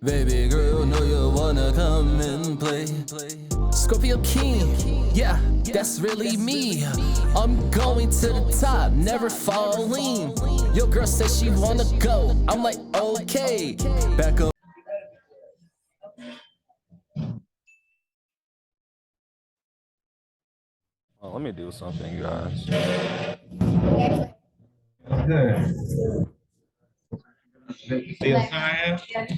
Baby girl, know you wanna come and play. Scorpio King, yeah, that's really me. I'm going to the top, never falling. Your girl says she wanna go, I'm like, okay. Back up. Oh, let me do something, guys. Good. See what I'm saying? Good.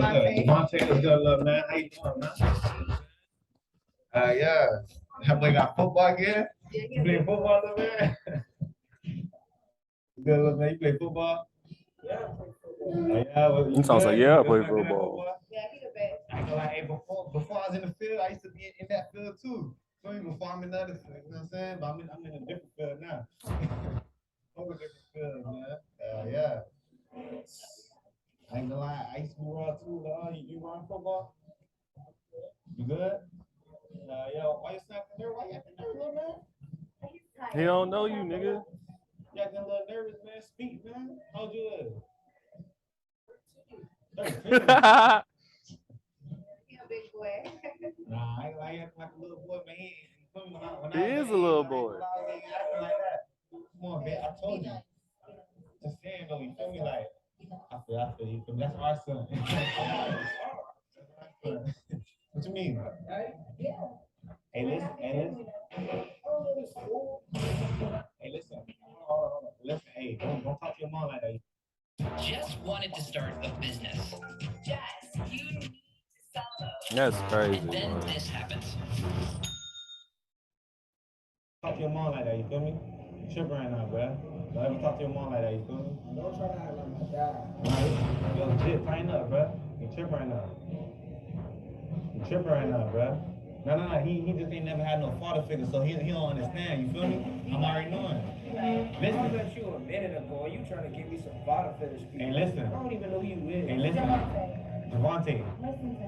Devontae, what's good, little man? How you doing, man? Yeah. That boy got football again? You play football, little man? Good, little man. You play football? Yeah, well, It you sounds like, good? yeah, I You play good at football. I ain't gonna lie, hey, before I was in the field, I used to be in that field too. So before I'm in the other field, you know what I'm saying? But I'm in a different field now. I'm in a different field, man. Yeah. I ain't gonna lie, I used to be raw too. You run football? You good? Yo, why you snapping there? Why you acting nervous, little man? He don't know you, nigga. You acting a little nervous, man. Speak, man. How old you is? 13. Big boy. Nah, I ain't acting like a little boy, man. He is a little boy. Acting like that. Come on, man. I told you. Just saying, though. You feel me? Like, I feel you. That's our son. What you mean? Yeah. Hey, listen. Hey, listen. Hold on. Listen, hey, don't talk to your mom like that. Just wanted to start a business. Jess, you need to sell those. That's crazy. And then Man. this happens. Talk to your mom like that, you feel me? You tripping right now, bro. Don't ever talk to your mom like that, you feel me? Don't try to act like my dad. Yo, shit, tighten up, bro. You tripping right now. You tripping right now, bro. No. He just ain't never had no father figure, so he don't understand, you feel me? I'm already knowing. Listen. I bet you a minute ago, you trying to give me some father figure speech. Hey, listen. I don't even know who you is. Hey, listen. Devontae.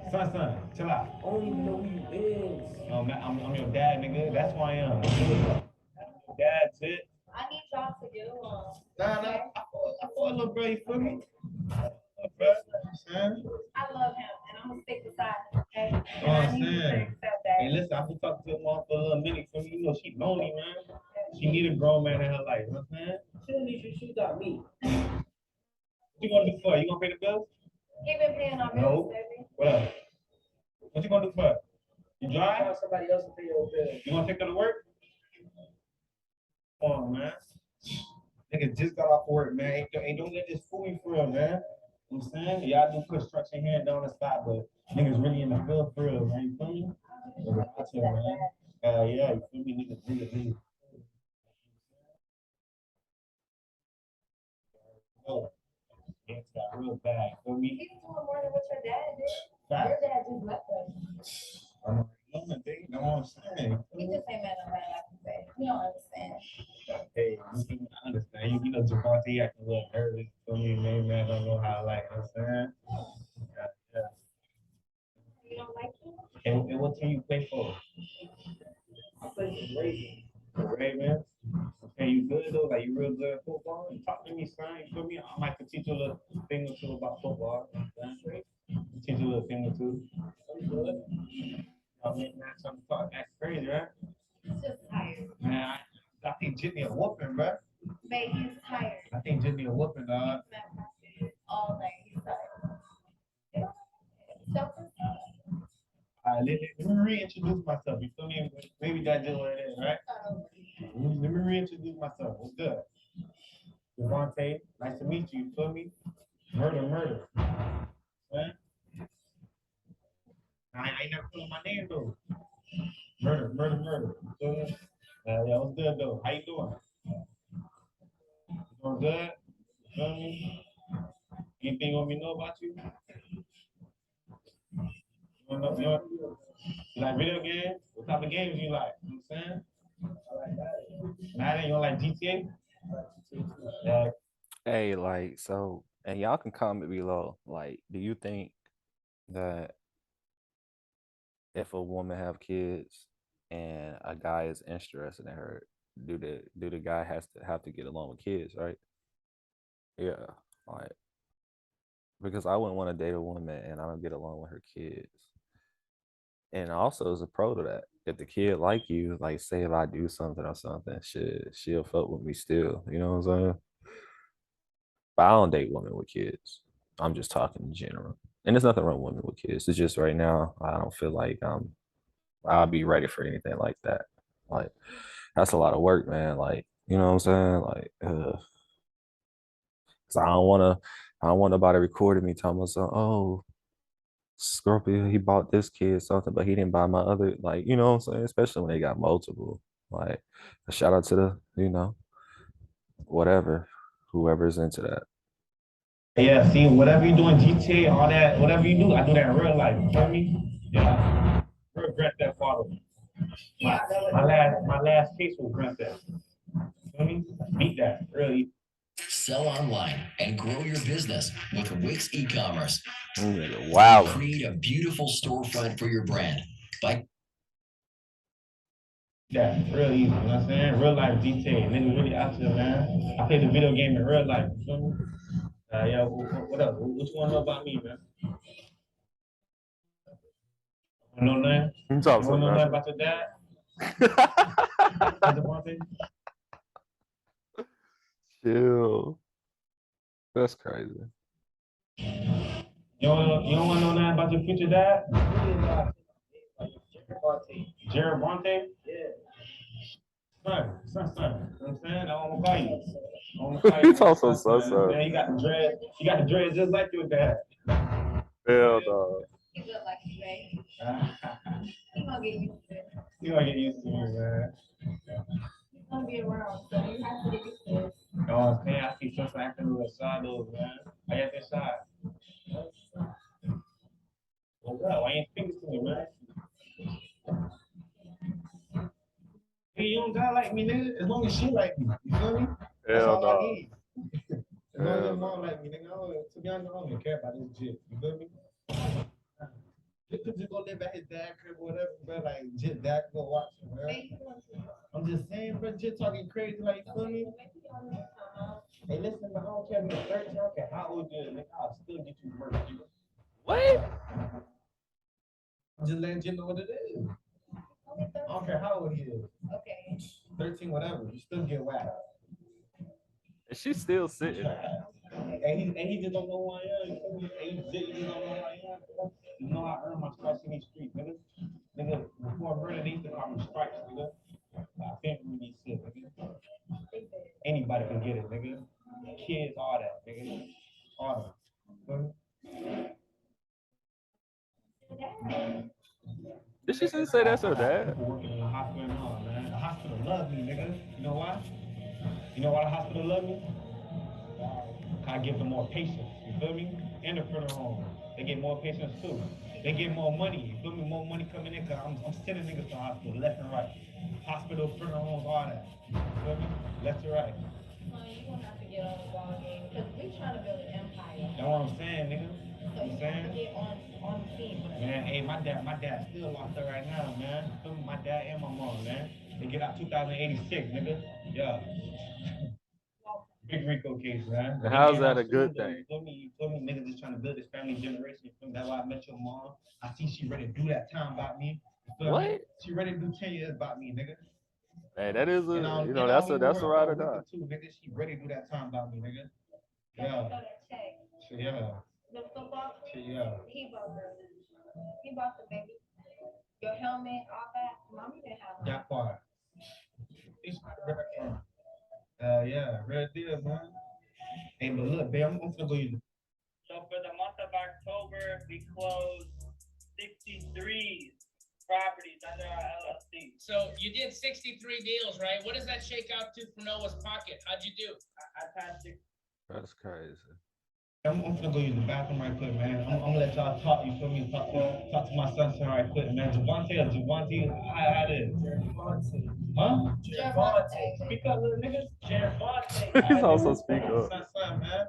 Son, chill out. I don't even know who you is. No, man, I'm your dad, nigga. That's who I am. Dad, shit. I need y'all to do Nah. I fought a little bro, you feel me? I love him, and I'm gonna stick beside him, okay? And I need you to accept that. Hey, listen, I've been talking to her mom for a little minute, for me. You know, she lonely, man. She need a grown man in her life, you know what I'm saying? She don't need you, she got me. What you gonna do for her? You gonna pay the bills? He been paying our bills, baby. What else? What you gonna do for her? You drive? Somebody else to pay your bills. You gonna take her to work? Come on, man. Nigga just got off work, man. Hey, don't let this fool you for real, man. You know what I'm saying? Y'all do construction here and down the side, but niggas really in the field for real, man. You feel me? Yeah, you feel me? Niggas. Oh, it's got real bad. You feel me? He's doing more than what your dad did. Your dad just left us. I know, you know what I'm saying? He just ain't met no man like you say. You don't understand. Hey, I understand. You know, Javante acting a little nervous. For me, man, I don't know how, like, you know what I'm saying? Yeah. You don't like him? And what team you play for? I play for the Ravens. The Ravens? Okay, you good though? Like, you real good at football? You talk to me, son. You feel me? I might could teach you a little thing or two about football. You know what I'm saying? Teach you a little thing or two. I'm good. I mean, man, something talk. That's crazy, right? He's just tired. Man, I think Jimmy a whooping, bro. Babe, he's tired. I think Jimmy a whooping, dog. All night, he's tired. Let me reintroduce myself. You feel me? Maybe that's just what it is, right? Let me reintroduce myself. What's good? Devontae, nice to meet you. You feel me? Murder. Man. I ain't never put my name though. Murder. You feel me? Yeah, what's good though? How you doing? You doing good? You feel me? Anything you want me to know about you? You like video games? What type of games you like? You know what I'm saying? I like that. Madden, you don't like GTA? Yeah. Hey, like, so, and y'all can comment below. Like, do you think that if a woman have kids and a guy is interested in her, do the guy have to get along with kids, right? Yeah, like because I wouldn't want to date a woman and I don't get along with her kids. And also as a pro to that, if the kid like you, like say if I do something or something, she'll fuck with me still. You know what I'm saying? But I don't date women with kids. I'm just talking in general. And there's nothing wrong with women with kids. It's just right now I don't feel like I'll be ready for anything like that. Like that's a lot of work, man. Like, you know what I'm saying? Like, 'cause I don't want nobody recording me telling me, oh, Scorpio, he bought this kid something, but he didn't buy my other, like, you know what I'm saying? Especially when they got multiple. Like, a shout out to the, whatever, whoever's into that. Yeah, see, whatever you do in GTA, all that, whatever you do, I do that in real life. You feel me? Yeah. Regret that father. My last case was Grand Theft. Feel me? Beat that, really. Sell online and grow your business with Wix e-commerce. Wow. Create a beautiful storefront for your brand by Yeah, real easy. You know what I'm saying? Real life GTA. Niggas really out there, man. I play the video game in real life. You feel me? Yeah, what up? What you want to know about me, man? You know nothing? You want to know nothing about your dad? Chill. That's crazy. You don't want to know nothing about your future dad? Jared Bronte? Yeah. Son. You know what I'm saying? I want to call you. He's also son. Man, you got the dread just like your dad. Hell no. He look like you, babe. He gonna get used to it. You gonna get used to me, man. He's gonna be around, so you have to get used to it. You know what I'm saying? I see something acting a little shy, though, man. I got that shy. What's up? Why you ain't speaking to me, man? Hey, you don't gotta like me, nigga. As long as she like me, you feel me? That's all I need. As long as your mom like me, nigga. To be honest, I don't even care about this shit. You feel me? You could just go live at his dad crib or whatever, bro. Like, just dad go watch him, bro. I'm just saying, bro. Just talking crazy, like, you feel me? Hey, listen, but I don't care if you're 13. I don't care how old you is, nigga. I'll still get you murdered, nigga. What? I'm just letting you know what it is. I don't care how old he is. Okay. 13, whatever. You still get whacked. Is she still sitting? And he just don't know who I am. He just don't know who I am. You know I earn my stripes in these streets, nigga. Nigga, before murder, they used to call me stripes, nigga. I can't really shit, nigga. Anybody can get it, nigga. Kids, all that, nigga. All that. Did she just say that's her dad? People working in the hospital and all, man. The hospital love me, nigga. You know why? You know why the hospital love me? I give them more patients, you feel me? And the funeral home. They get more patients too. They get more money, you feel me? More money coming in, because I'm sending niggas to the hospital, left and right. Hospital, funeral homes, all that. You feel me? Left to right. You gonna have to get on the ball game, because we're trying to build an empire. That's what I'm saying, nigga. So you have to get on the team. Man, hey, my dad still locked up right now, man. You feel me? My dad and my mom, man. They get out 2086, nigga. Yeah. Big Rico case, man. How's that a good thing? You feel me? Niggas just trying to build this family generation. You feel me? That's why I met your mom. I see she ready to do that time about me. You feel me? She ready to do 10 years about me, nigga. Hey, that is a, that's a ride or die. Nigga, she ready to do that time about me, nigga. Yeah. Yeah. The football team, Yeah. he bought the baby. Your helmet, all that. Mommy didn't have one. That part. Yeah, real deal, man. Hey, but look, babe, I'm gonna go use it. So for the month of October, we closed 63 properties under our LLC. So you did 63 deals, right? What does that shake out to for Noah's pocket? How'd you do? I passed it. That's crazy. I'm gonna go use the bathroom right quick, man. I'm gonna let y'all talk, you feel me? Talk to my son right quick, man. Javante, how it is? Huh? Javante. Speak up, little niggas. Javante. He's also speak up. Son, man.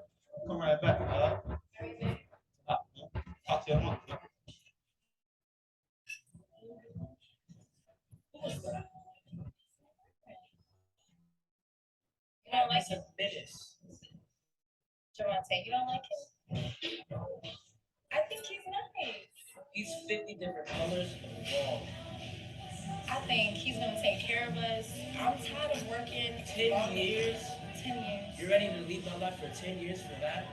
Come right back, talk to your mom. You don't like him? Javante, you don't like him? He's 50 different colors of wrong. I think he's gonna take care of us. I'm tired of working 10 years? 10 years. You're ready to leave my life for 10 years for that?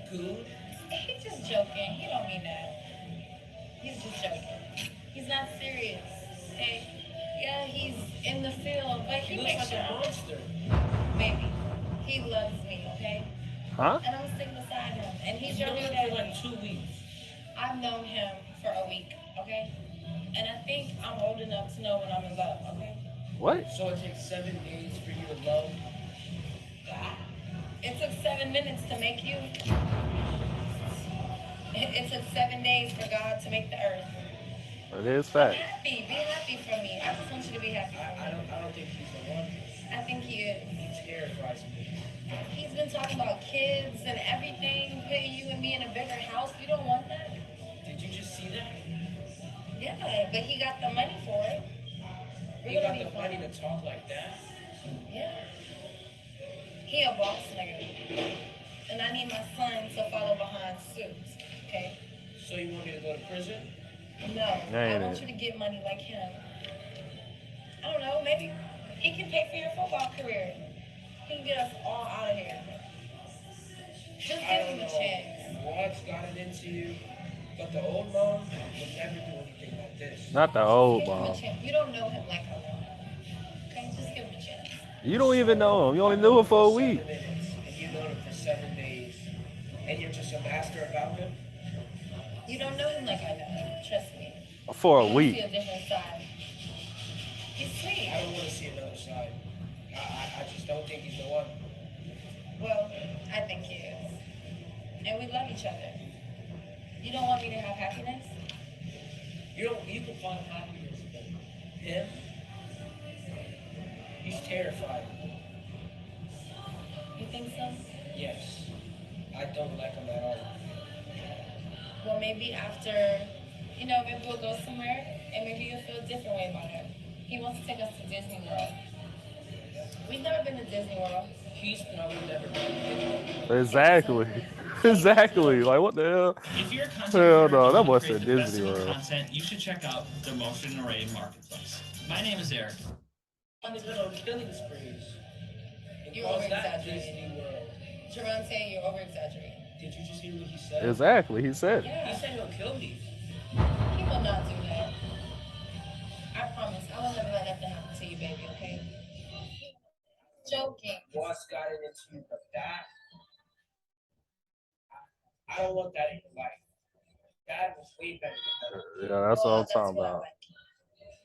Goon? He's just joking. He don't mean that. He's just joking. He's not serious. Okay? Yeah, he's in the field, but he looks makes like a sure. monster. Maybe. He loves me, okay? Huh? And I'm gonna stick beside him. And he's You your known new him for daddy. like 2 weeks. I've known him for a week, okay? And I think I'm old enough to know when I'm in love, okay? What? So it takes 7 days for you to love God? It took 7 minutes to make you. It took 7 days for God to make the earth. It is I'm fact. happy. Be happy for me. I just want you to be happy for me. I don't think he's the one. I think he is. He terrifies me. He's been talking about kids and everything, putting you and me in a bigger house. We don't want that. Did you just see that? Yeah, but he got the money for it. He got the money to talk like that? Yeah. He a boss nigga. And I need my son to follow behind suit, okay? So you want me to go to prison? No, I want you to get money like him. I don't know, maybe he can pay for your football career. He can get us all out of here. Just give him a chance. What's gotten into you? But the old mom would never do anything like this. Not the old Give him a mom. chance. You don't know him like I know him. Okay, just give him a chance. You don't even know him. You only knew him for a week. 7 minutes, and you know him for 7 days, and you're just a master about him? You don't know him like I know him. Trust me. For a You week. see a different side. He's sweet. I don't want to see another side. I just don't think he's the one. Well, I think he is. And we love each other. You don't want me to have happiness? You can find happiness, but him, he's terrified. You think so? Yes. I don't like him at all. Well, maybe after, maybe we'll go somewhere and maybe you'll feel a different way about him. He wants to take us to Disney World. We've never been to Disney World. He's probably never been. Exactly. Exactly. Like, what the hell? If you're a content Hell creator no, and that want was to a create the best Disney looking World. content, you should check out the Motion Array Marketplace. My name is Eric. On the good on killing sprees. And You're calls that over-exaggerating. Disney World. Geronte, you're over-exaggerating. Did you just hear what he said? Exactly. He said. Yeah. He said he'll kill me. He will not do that. I promise. I will never let nothing happen to you, baby, okay? Joking. What's gotten into you, but that, I don't want that in your life. That was way better than that. Yeah, that's what I'm talking what I about. like.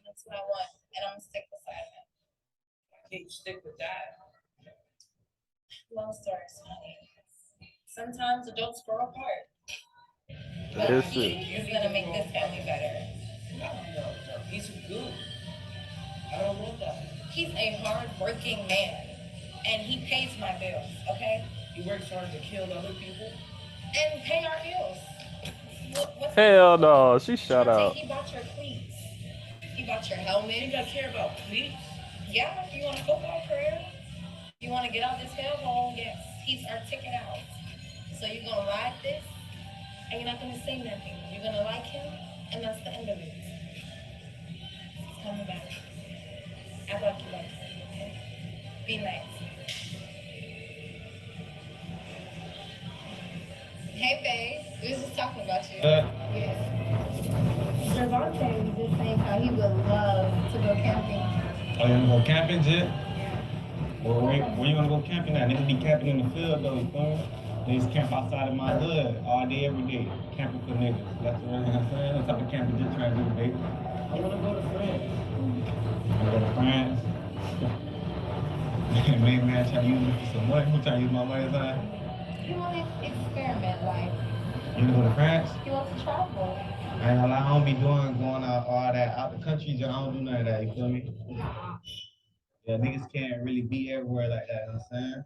That's what I want. And I'm going to stick beside him. Can't you stick with that? Long stories, honey. Sometimes adults grow apart. But This he is going to make this family better. No. He's a goon. I don't want that. He's a hard-working man. And he pays my bills, okay? He works hard to kill other people. And pay our bills. What's Hell no. She shut Geronte, up. He bought your cleats. He bought your helmet. You gotta care about cleats. Yeah, if you want a football career, you want to get out this hellhole, yes, he's our ticket out. So you're going to ride this, and you're not going to say nothing. You're going to like him, and that's the end of it. He's coming back. I love you, love. Okay? Be nice. Hey, babe. We were just talking about you. Yeah. Gervonta was just saying how he would love to go camping. Oh, you wanna go camping, Jit? Well, where you wanna go camping at? Niggas be camping in the field though, you feel me? Niggas camp outside of my hood all day, every day. Camping for niggas. That's what I'm saying. What type of camping Jit trying to do, baby? I wanna go to France. You wanna go to France? Main man trying to use me for some money. Who trying to use my money, son? He want to experiment life. You wanna go to France? He wants to travel. I ain't gonna lie, I don't be going out all that out the country. I don't do none of that. You feel me? Yeah, niggas can't really be everywhere like that. You know what I'm saying?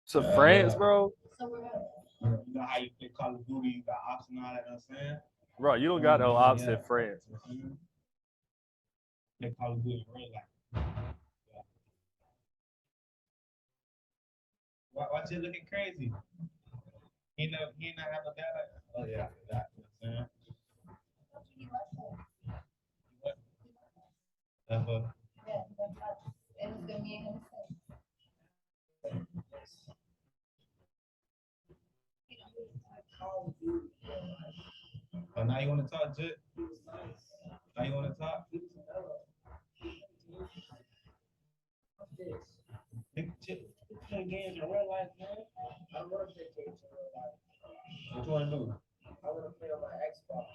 To France, bro. So we're good. You know how you play Call of Duty, you got ops and all that. You know what I'm saying? Bro, you don't got no ops in France. Play Call of Duty in real life. Yeah. Why's you looking crazy? He not have no dad like that. Oh yeah, I forgot. You know what I'm saying? now you want to talk, Jit? Now you want to talk? Big Jit, play games in real life, man. I want to play games in real life. What you want to do? I want to play on my Xbox.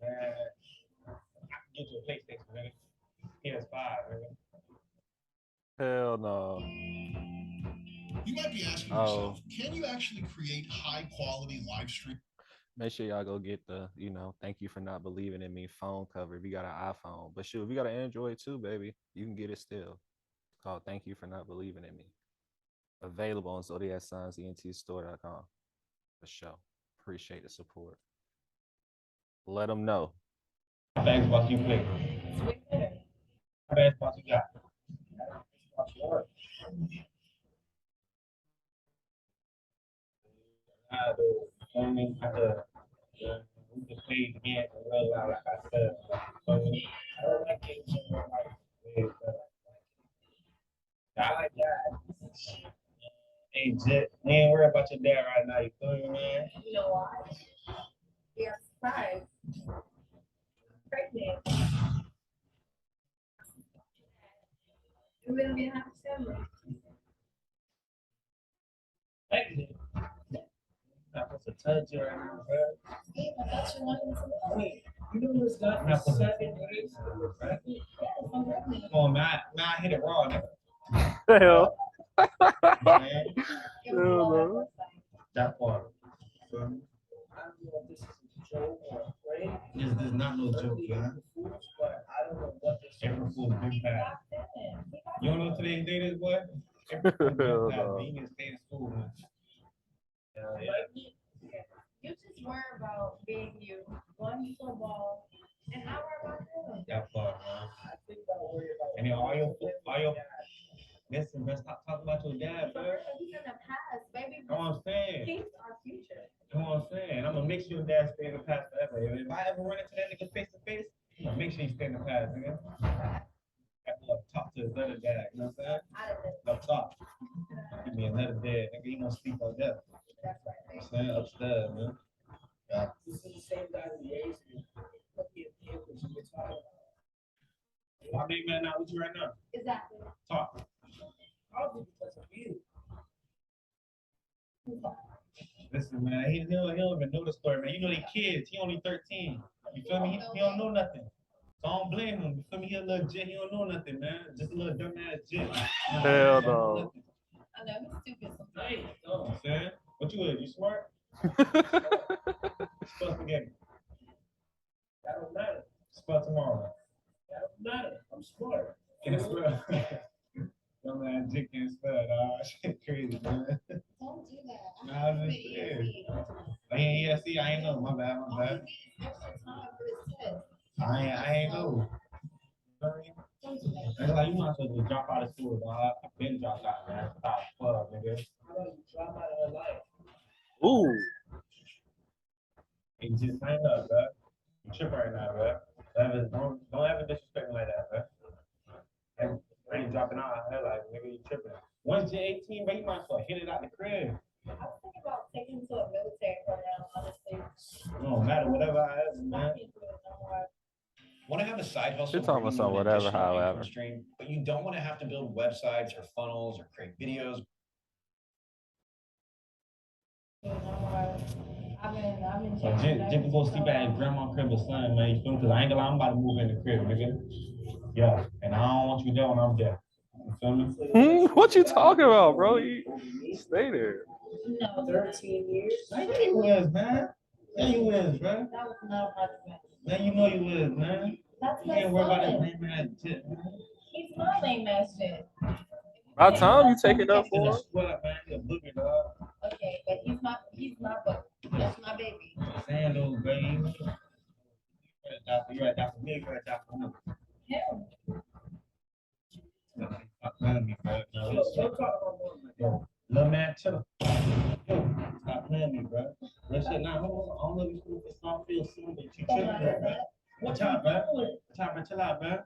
Man, I can get you a PlayStation, nigga. PS5, nigga. Hell no. You might be asking yourself, can you actually create high quality live stream? Make sure y'all go get the, thank you for not believing in me phone cover if you got an iPhone. But shoot, if you got an Android too, baby, you can get it still. It's called Thank You for Not Believing in Me. Available on ZodiacSignsENTstore.com. For sure. Appreciate the support. Let them know. How bad Xbox you play? How bad Xbox you got? We can play the game in real life, like I said. I don't like games in real life. I like that. Hey, Jet, we ain't worried about your dad right now. You feel me, man? You know why? We are surprised. Pregnant. We're gonna be a happy family. Pregnant. Not supposed to touch you right now, bro. Hey, I thought you wanted to know. Wait, you know this guy Not for supposed to- 7 days? Yes, I'm pregnant. Come on, man. I hit it raw, nigga. Hell. Man, It was all that website. that far. I don't know if this is a joke or a prank. This is not no joke, man. But I don't know what this April Fool's been He bad. got in. He got You don't know today's date is, boy? April Fool's been Hell bad, no. man. You need to stay in school, man. Yeah. You just worry about being you, one football, and I worry about him. That far, man. I think I'll worry about And then all your, listen, man, stop talking about your dad, For bro. real, he's in the past, baby. You know what I'm saying? He's our future. You know what I'm saying? I'm gonna make sure your dad stay in the past forever. If I ever run into that nigga face to face, I'm gonna make sure he stay in the past, nigga. I have to talk to his other dad, you know what I'm saying? Out of this. Up top. Give me another dad, nigga. You gonna sleep on that. That's right. You know what I'm saying? Upstairs, man. Yeah. this is the same guy who raised me. Look at the image you were talking about. My big man not with you right now. Exactly. Talk. Probably because of you. Listen, man, he don't even know the story, man. You know they kids. He only 13. You feel me? He don't know nothing. So I don't blame him. You feel me? He a little jit. He don't know nothing, man. Just a little dumbass jit. Hell no. I know he's stupid sometimes. You know what I'm saying? What you is? You smart? Spell spaghetti. That don't matter. Spell tomorrow. That don't matter. I'm smart. Can it spell? Dumbass jit can't spell, dog. Shit crazy, man. Don't do that. Nah, I'm just saying. Oh, yeah, see, I ain't know. My bad, my bad. Extra time for this test. I ain't know. Don't do that. That's like you might as well just drop out of school, dog. I've been dropped out, man. Stop, club, nigga. How about you drop out of her life? Ooh. Hey, just hang up, bro. You tripping right now, bro. Don't ever disrespect me like that, bro. And I ain't dropping out of her life, nigga. You tripping. Once you're 18, bro, you might as well hit it out the crib. I was thinking about taking him to a military program, honestly. It don't matter, whatever I have, man. I can't do it no more. Want to have a side hustle? You're talking where about you some need an whatever, additional income however. stream, but you don't want to have to build websites or funnels or create videos. No more. I've been So checking Jim can go sleep at his grandma's crib or something, man. You feel me? Because I ain't gonna lie, I'm about to move in the crib, nigga. Yeah, and I don't want you there when I'm there. You feel me? What you talking about, bro? You stay there. No, 13 years? Yeah, you is, man. Yeah, you is, bro. that was not a husband. Man, you know you is, man. That's You my can't worry about that son. lame ass shit, man. He's my lame ass shit. By the time you take it up You're for a him. sweat, man. You're a booger, dog. Okay, but he's my book. That's my baby. Saying those, baby. You're a doctor. Me, you're a doctor. No. Him. Stop playing with me, bro. No, Yo, don't talk about one, man. yo, little man, chill. Yo, stop playing with me, bro. Real shit, nah, I don't know if you feel this song feel soon, but you tripping, bro. Watch out, bro. Watch out, bro. Chill out, bro.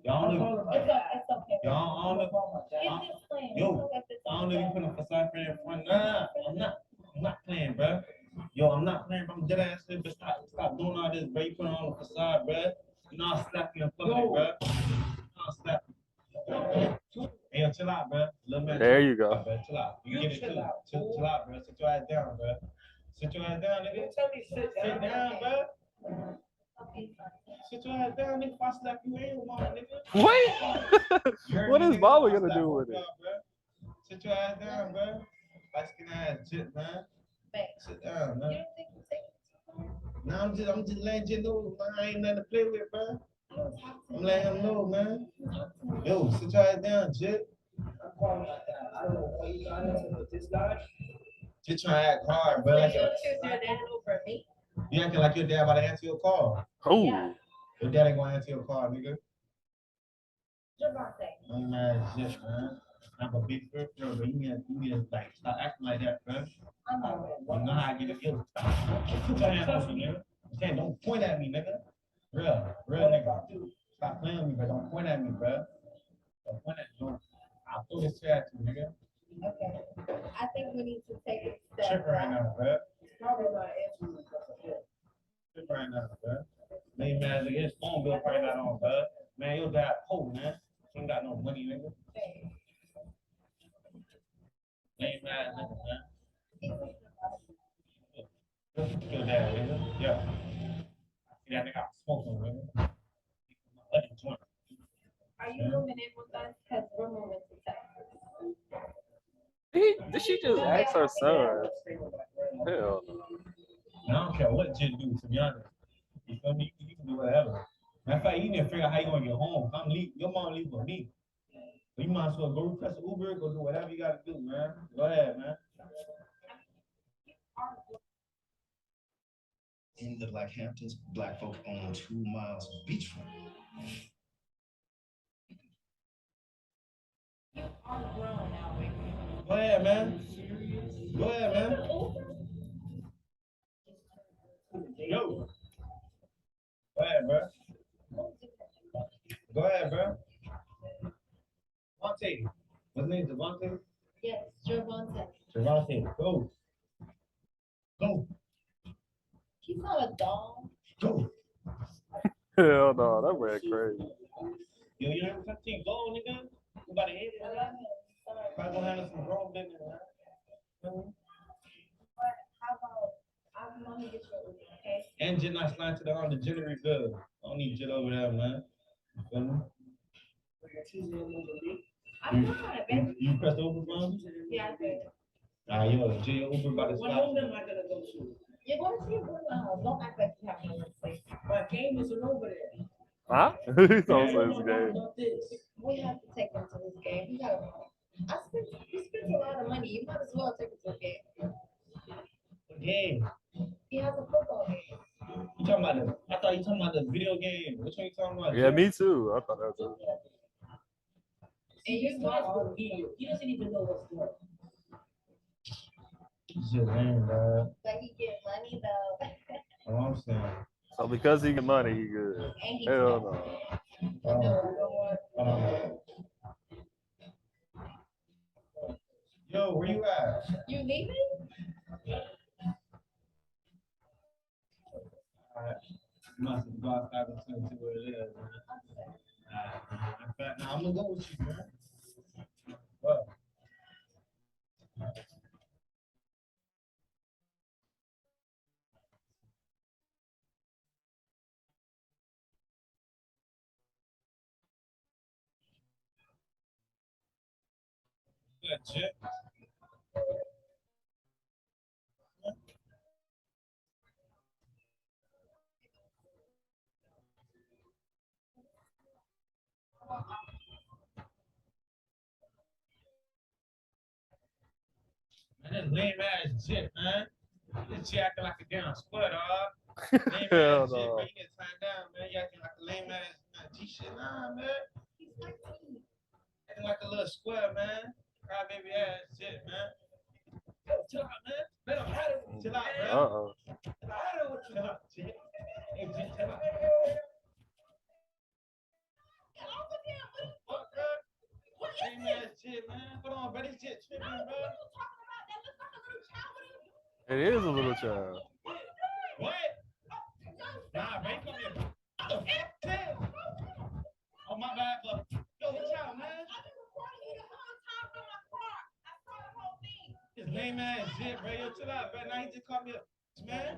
Y'all don't know. It's okay. Y'all, I don't know. He's just playing. Yo, It's okay. I don't know if you put a facade for in front. Nah, I'm not playing, bro. Yo, I'm not playing, bro. I'm dead ass, but stop doing all this, bro. You put on the facade, bro. You know I'll slap you in public, bro. I'll slap you. Hey, yo, chill out, bro. Little man. There you go. Bro, chill out. You get it too. Chill out, bro. Sit your ass down, bro. Sit your ass down, nigga. Tell me sit Sit down, bro. Okay, fine. Sit your ass down, nigga. If I slap you, ain't mama, nigga. What? What is Baba gonna do with it? Bro. Sit your ass down, bro. Light skin ass shit, man. Thanks. Sit down, man. You don't think you take it too far? Nah, I'm just letting you know, man. I ain't nothing to play with, bro. I'm letting him know, man. Yo, sit your ass down, Jit. I'm calling like that. I don't know why you got into with this guy. Just trying to act hard, bro. You choose your dad over me? You acting like your dad about to answer your call. Oh. Yeah. Your dad ain't gonna answer your call, nigga. Javante. I'm mad as shit, man. I'm a big girl, but you need to like stop acting like that, bro. I'm not ready. You know how I get it. Yo, put your hand on me, nigga. You can't, don't point at me, nigga. Real nigga. Stop playing with me, bro. Don't point at me, bro. Don't point at me. I'll throw this shit at you, nigga. Okay. I think we need to take a step Trip right now, bro. Probably not answering the question. Trip right now, bro. Lame ass nigga, his phone bill probably not on, bro. Man, your dad poor, man. He ain't got no money, nigga. Lame ass nigga, man. Your dad, nigga. Yeah. See that nigga out smoking, nigga. Are you moving in with us? Because we're moving to Texas. Did she just ask her son? Hell no. I don't care what Jit do, to be honest. You feel me? You can do whatever. Matter of fact, you need to figure out how you gonna get home. Come leave. Your mom leave with me. So you might as well go request an Uber, go do whatever you gotta do, man. Go ahead, man. In the Black Hamptons, Black folk own 2 miles of beachfront. Go ahead, man. Go ahead, man. Yo. Go ahead, bro. Go ahead, bro. Javante. What's his name? Javante? Yes, Javante. Javante, go. Go. He's not a dog. Go. Hell no, that man crazy. Yo, you have 15 gold, nigga? You about to hit it, man? Probably gonna handle some grown business, man. But how about I'm gonna get you a Uber, okay? And Jit not sliding to the jittery bill. I don't need Jit over there, man. You feel me? I'm not, baby. You press the Uber phone? Yeah, I did. Yo, Jit, your Uber about to What slide. home am I gonna go to? You're going to your brother's house. Don't act like you have no place. My game isn't over there. Huh? He's also his game. Not this. We have to take him to this game. You gotta you spent a lot of money. You might as well take him to a game. Game. He has a football game. You talking about I thought you talking about the video game. Which one you talking about? Yeah, me too. I thought that was And you know, He doesn't even know what's going on. Shit, man, bro. but he get money though. That's what I'm saying. so because he get money, he good. And he Hell no. Yo, where you at? You leaving? Alright. You must have gone outside and see what it is, man. Alright. Now I'm gonna go with you, man. What? Good shit. Man, this lame ass shit, man. This shit acting like a damn square, dog. Lame ass shit, Hell bro. no. You get signed down, man. You acting like a lame ass G shit, nah, man. Acting like a little square, man. Cry baby ass shit, man. Yo, chill out, man. Man, I'm out of it. Chill out, man. Uh-oh. Chill out, chill out, shit. Hey, Jit, chill out. Fuck, bro. Lame ass shit, man. Hold on, bro. This shit tripping, bro. It is a little child. What? Nah, bro, come here. What the fuck? Oh, my bad, but yo, what's up, man? His lame ass shit, bro. Yo, chill out, bro. Now he just called me a man.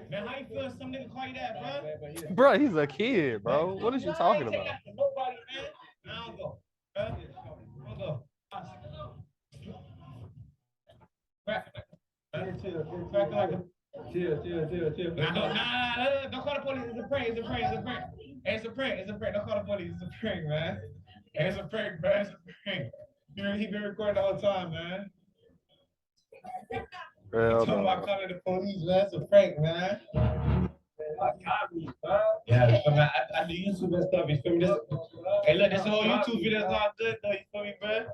Man, how you feel? Some nigga call you that, bro? Bro, he's a kid, bro. What is you talking about? Nobody, man. I don't go. I'll go. Chill. Nah, don't call the police. It's a prank. It's a prank. It's a prank. It's a prank. It's a prank. Don't call the police. It's a prank, man. It's a prank, bro. It's a prank. He been recording the whole time, man. Hell Talking no. about calling the police, man. It's a prank, man. Yeah, man, I do YouTube and stuff. You feel me? Hey, look, this whole YouTube video is all good, though. You feel me, bro?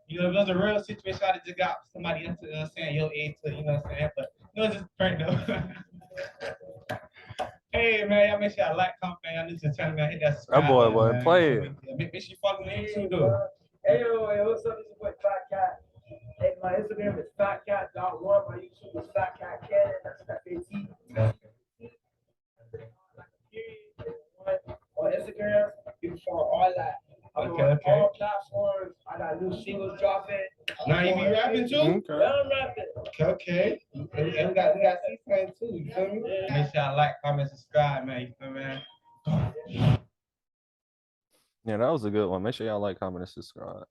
You know, if it was a real situation, I'd have just got somebody into, you know what I'm saying, your age to, you know what I'm saying? But, you know, it's just a prank, though. Hey, man, y'all make sure y'all like, comment, man. Y'all need to tell me, man, hit that subscribe That boy button, wasn't man. playing. Make sure you follow me on YouTube, though. Hey, yo, what's up? This is boy Fat Cat. Hey, my Instagram is fatcat.1. My YouTube is Fat Cat Cannon. That's FAT. On Instagram, you can follow all that. I'm on all platforms. I got new singles dropping. Now you be rapping too? Okay. Yeah, I'm rapping. Okay. And we got C-Fan too, you feel me? Make sure y'all like, comment, subscribe, man. You feel me, man? Yeah, that was a good one. Make sure y'all like, comment, and subscribe.